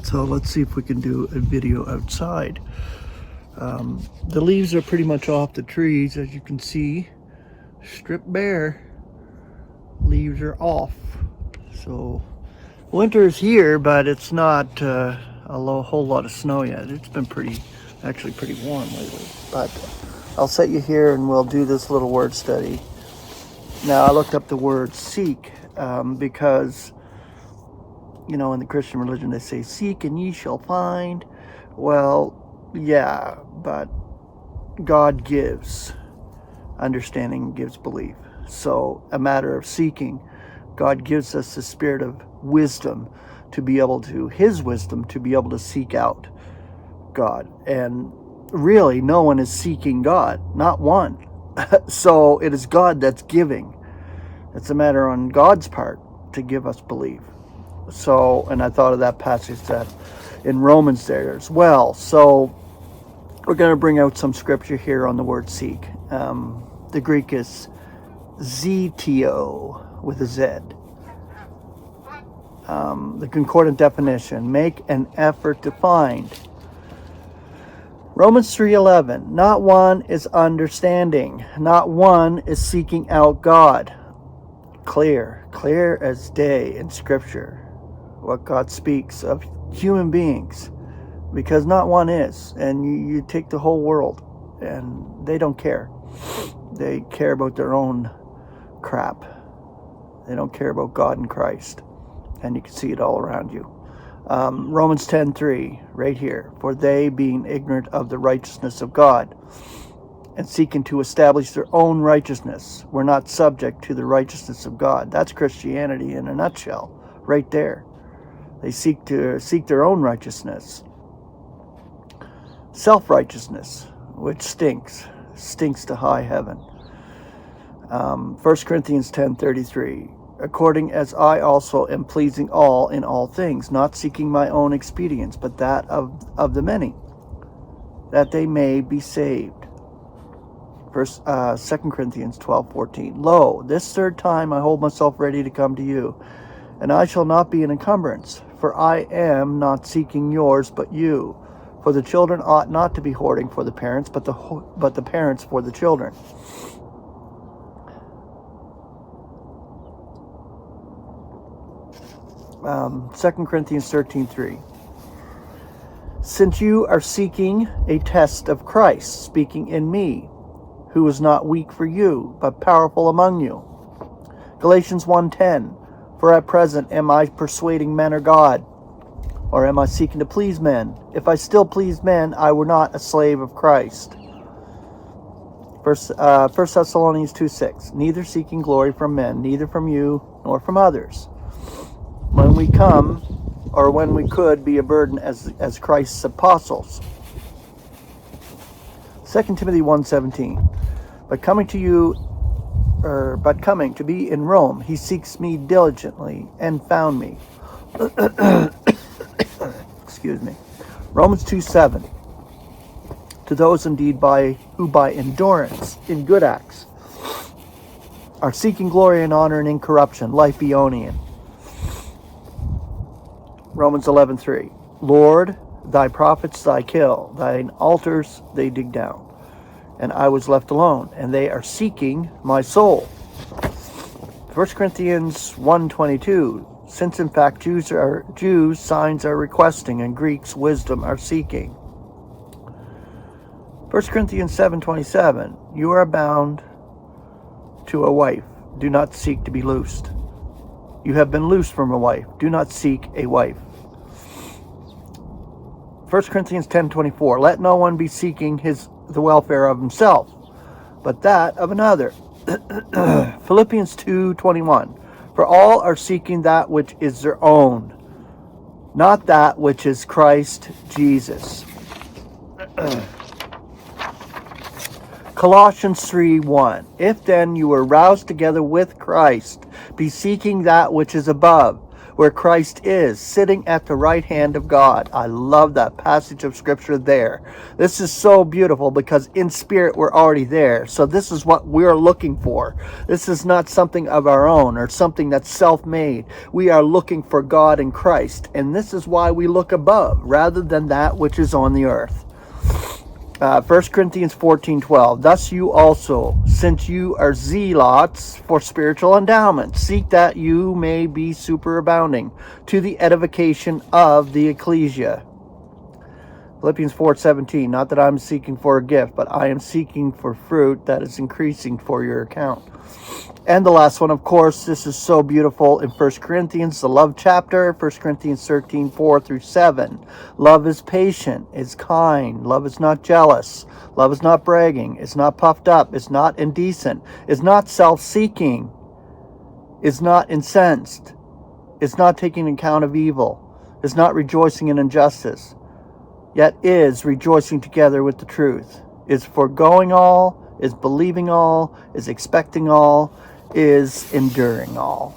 So let's see if we can do a video outside. The leaves are pretty much off the trees, as you can see. Stripped bare. Leaves are off. So winter's here, but it's not a whole lot of snow yet. It's been actually pretty warm lately. But I'll set you here and we'll do this little word study. Now, I looked up the word seek because, you know, in the Christian religion they say, seek and ye shall find. Well, yeah, but God gives understanding, gives belief. So a matter of seeking, God gives us the spirit of wisdom to be able to, his wisdom to be able to seek out God. And really, no one is seeking God, not one. So it is God that's giving. It's a matter on God's part to give us belief. So, and I thought of that passage that in Romans there as well. So we're going to bring out some scripture here on the word seek. The Greek is zetio with a Z. The concordant definition, make an effort to find. Romans 3:11, not one is understanding, not one is seeking out God. Clear as day in Scripture, what God speaks of human beings, because not one is. And you take the whole world, and they don't care. They care about their own crap. They don't care about God and Christ, and you can see it all around you. Romans 10:3, right here. For they, being ignorant of the righteousness of God, and seeking to establish their own righteousness, were not subject to the righteousness of God. That's Christianity in a nutshell, right there. They seek their own righteousness. Self-righteousness, which stinks to high heaven. 1 Corinthians 10:33. According as I also am pleasing all in all things, not seeking my own expedience, but that of the many, that they may be saved. 2 Corinthians 12:14. Lo, this third time I hold myself ready to come to you, and I shall not be an encumbrance, for I am not seeking yours, but you. For the children ought not to be hoarding for the parents, but the parents for the children. Um, 2 Corinthians 13:3. Since you are seeking a test of Christ, speaking in me, who is not weak for you, but powerful among you. Galatians 1:10. For at present am I persuading men or God, or am I seeking to please men? If I still please men, I were not a slave of Christ. 1 Thessalonians 2:6. Neither seeking glory from men, neither from you, nor from others. When we come, or when we could be a burden as Christ's apostles. 2 Timothy 1:17. But coming to be in Rome, he seeks me diligently and found me. Excuse me. Romans 2:7. To those indeed who by endurance in good acts are seeking glory and honor and incorruption, life Eonian. Romans 11:3. Lord, thy prophets thy kill, thine altars they dig down. And I was left alone, and they are seeking my soul. 1 Corinthians 1:22. Since in fact Jews signs are requesting, and Greeks wisdom are seeking. 1 Corinthians 7:27. You are bound to a wife. Do not seek to be loosed. You have been loosed from a wife. Do not seek a wife. 1 Corinthians 10:24. Let no one be seeking the welfare of himself, but that of another. Philippians 2:21. For all are seeking that which is their own, not that which is Christ Jesus. Colossians 3:1. If then you were roused together with Christ, be seeking that which is above, where Christ is, sitting at the right hand of God. I love that passage of scripture there. This is so beautiful because in spirit we're already there. So this is what we're looking for. This is not something of our own or something that's self-made. We are looking for God in Christ. And this is why we look above rather than that which is on the earth. 1 Corinthians 14:12. Thus you also, since you are zealots for spiritual endowments, seek that you may be superabounding to the edification of the ecclesia. Philippians 4:17. Not that I'm seeking for a gift, but I am seeking for fruit that is increasing for your account. And the last one, of course, this is so beautiful in 1 Corinthians, the love chapter, 1 Corinthians 13:4-7. Love is patient, is kind. Love is not jealous. Love is not bragging. It's not puffed up. It's not indecent. It's not self-seeking. It's not incensed. It's not taking account of evil. It's not rejoicing in injustice. Yet is rejoicing together with the truth. Is foregoing all, is believing all, is expecting all, is enduring all.